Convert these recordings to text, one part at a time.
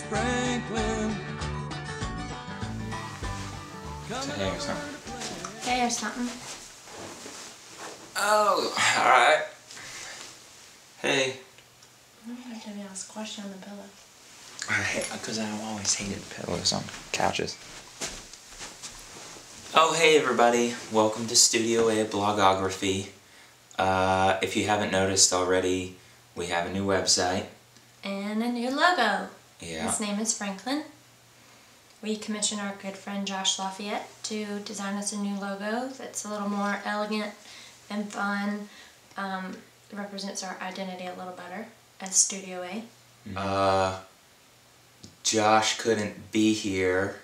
Franklin. Hey or something. Hey or something. Oh, alright. Hey. I wonder if I ask a question on the pillow. Because I've always hated pillows on couches. Oh, hey everybody. Welcome to Studio A Blogography. If you haven't noticed already, we have a new website. And a new logo. Yeah. His name is Franklin. We commissioned our good friend Josh Lafayette to design us a new logo that's a little more elegant and fun. Represents our identity a little better as Studio A. Josh couldn't be here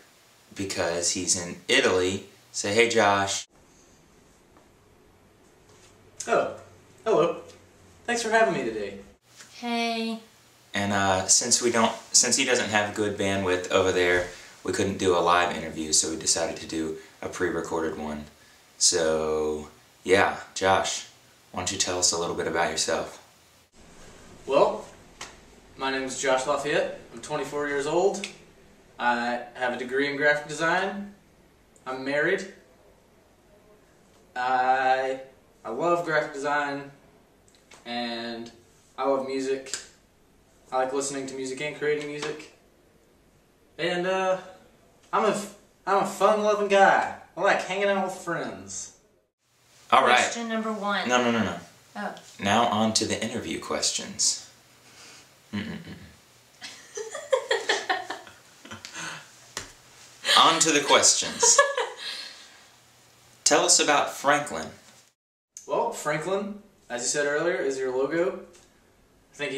because he's in Italy. Say hey, Josh. Oh, hello. Thanks for having me today. Hey. And since he doesn't have good bandwidth over there, we couldn't do a live interview, so we decided to do a pre-recorded one. So, yeah, Josh, why don't you tell us a little bit about yourself? Well, my name is Josh Lafayette. I'm 24 years old. I have a degree in graphic design. I'm married. I love graphic design, and I love music. I like listening to music and creating music. And I'm a fun-loving guy. I like hanging out with friends. All right. Question number 1. No. Oh. Now on to the interview questions. On to the questions. Tell us about Franklin. Well, Franklin, as you said earlier, is your logo. I think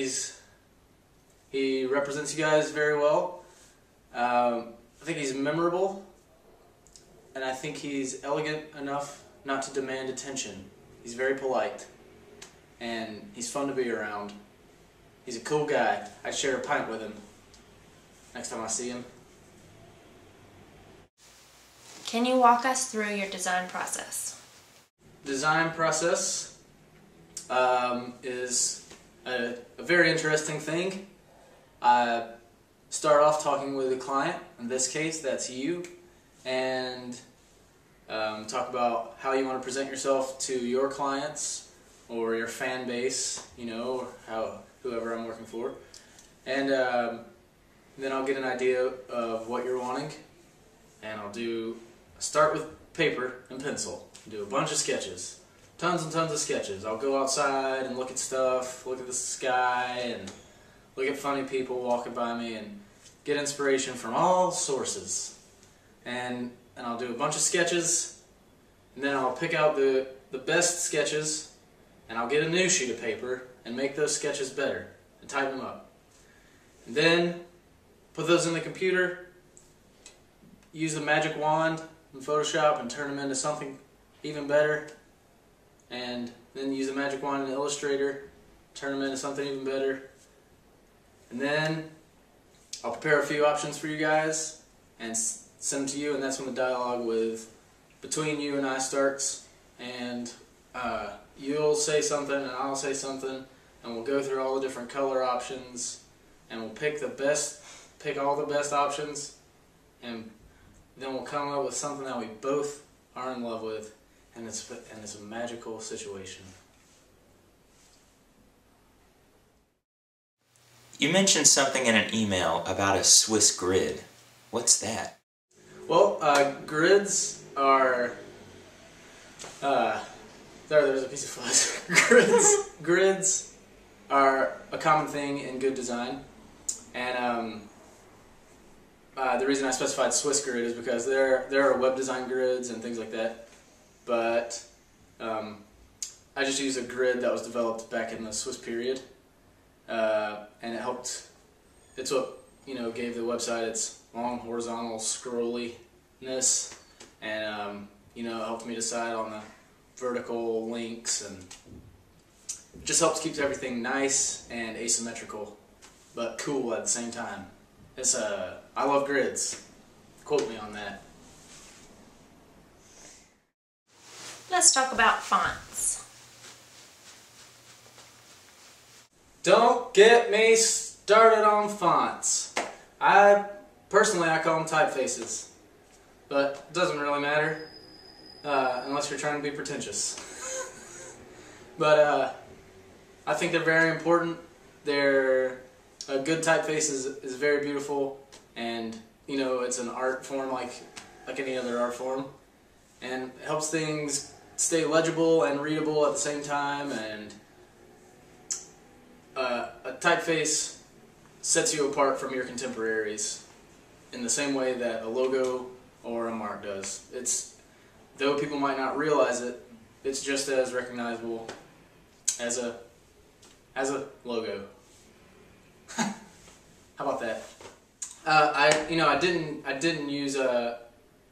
he represents you guys very well. I think he's memorable, and I think he's elegant enough not to demand attention. He's very polite, and he's fun to be around. He's a cool guy. I'd share a pint with him next time I see him. Can you walk us through your design process? Design process is a very interesting thing. I start off talking with a client, in this case that's you, and talk about how you want to present yourself to your clients or your fan base, you know, or whoever I'm working for. And then I'll get an idea of what you're wanting, and I'll start with paper and pencil, do a bunch of sketches, tons and tons of sketches. I'll go outside and look at stuff, look at the sky, and look at funny people walking by me, and get inspiration from all sources. And I'll do a bunch of sketches, and then I'll pick out the best sketches, and I'll get a new sheet of paper and make those sketches better and tighten them up. And then put those in the computer, use the magic wand in Photoshop and turn them into something even better, and then use the magic wand in Illustrator, turn them into something even better. And then I'll prepare a few options for you guys and send them to you, and that's when the dialogue between you and I starts. And you'll say something and I'll say something, and we'll go through all the different color options, and we'll pick all the best options, and then we'll come up with something that we both are in love with, and it's a magical situation. You mentioned something in an email about a Swiss grid. What's that? Well, grids are... there's a piece of fuzz. Grids are a common thing in good design, and the reason I specified Swiss grid is because there are web design grids and things like that, but I just used a grid that was developed back in the Swiss period, and it helped. It's what gave the website its long horizontal scrolliness, and it helped me decide on the vertical links, and it just helps keep everything nice and asymmetrical, but cool at the same time. I love grids. Quote me on that. Let's talk about fonts. Don't get me started on fonts. Personally, I call them typefaces, but it doesn't really matter unless you're trying to be pretentious. But I think they're very important. A good typeface is very beautiful, and you know, it's an art form like any other art form, and it helps things stay legible and readable at the same time. And a typeface sets you apart from your contemporaries in the same way that a logo or a mark does. Though people might not realize it, it's just as recognizable as a logo. How about that? I didn't use a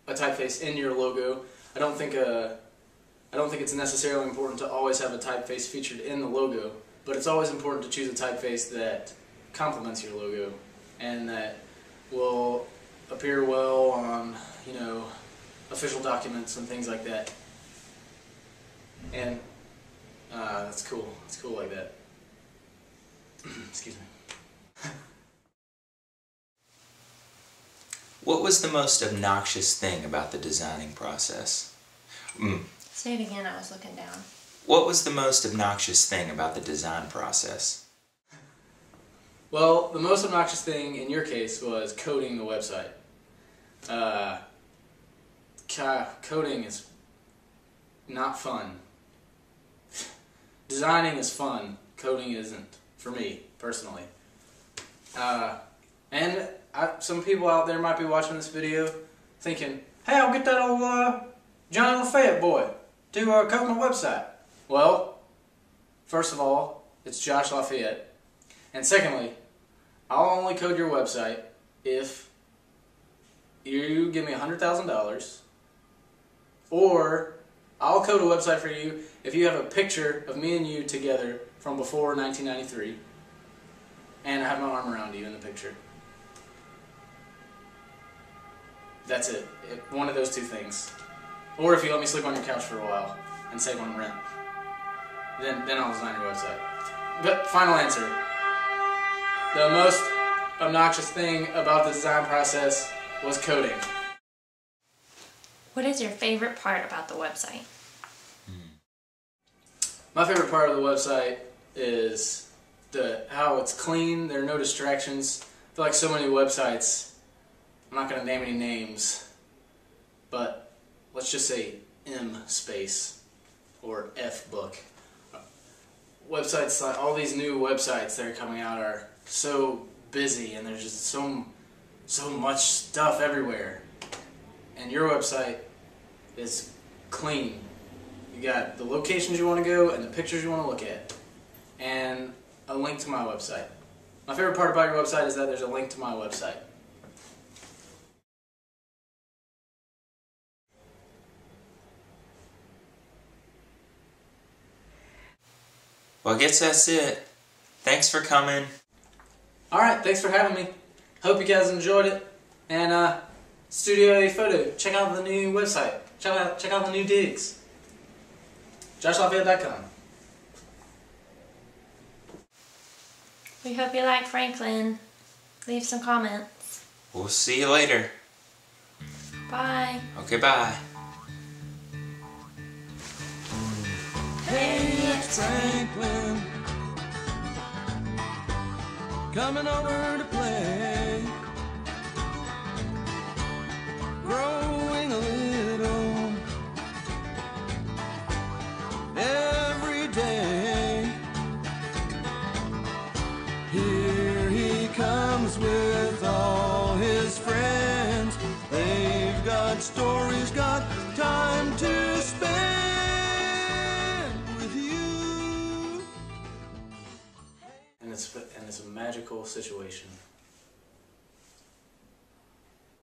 typeface in your logo. I don't think it's necessarily important to always have a typeface featured in the logo, but it's always important to choose a typeface that complements your logo and that will appear well on, you know, official documents and things like that. And that's cool. It's cool like that. Excuse me. What was the most obnoxious thing about the designing process? Say it again, I was looking down. What was the most obnoxious thing about the design process? Well, the most obnoxious thing in your case was coding the website. Coding is not fun. Designing is fun. Coding isn't, for me, personally. And some people out there might be watching this video thinking, hey, I'll get that old Johnny Lafayette boy to code my website. Well, first of all, it's Josh Lafayette. And secondly, I'll only code your website if you give me $100,000, or I'll code a website for you if you have a picture of me and you together from before 1993, and I have my arm around you in the picture. That's it. One of those two things. Or if you let me sleep on your couch for a while and save on rent, then I'll design your website. But final answer. The most obnoxious thing about the design process was coding. What is your favorite part about the website? My favorite part of the website is how it's clean. There are no distractions. I feel like so many websites, I'm not going to name any names, but let's just say M space or F book. Websites, like all these new websites that are coming out, are so busy, and there's just so much stuff everywhere. And your website is clean. You got the locations you want to go and the pictures you want to look at, and a link to my website. My favorite part about your website is that there's a link to my website. Well, I guess that's it. Thanks for coming. Alright, thanks for having me. Hope you guys enjoyed it. And Studio A Photo, check out the new website. Check out the new digs. JoshLafayette.com. We hope you like Franklin. Leave some comments. We'll see you later. Bye. Okay, bye. Hey, it's Franklin, coming over to play, growing a little every day. Here he comes with all his friends. They've got stories, got time to spend. And it's a magical situation.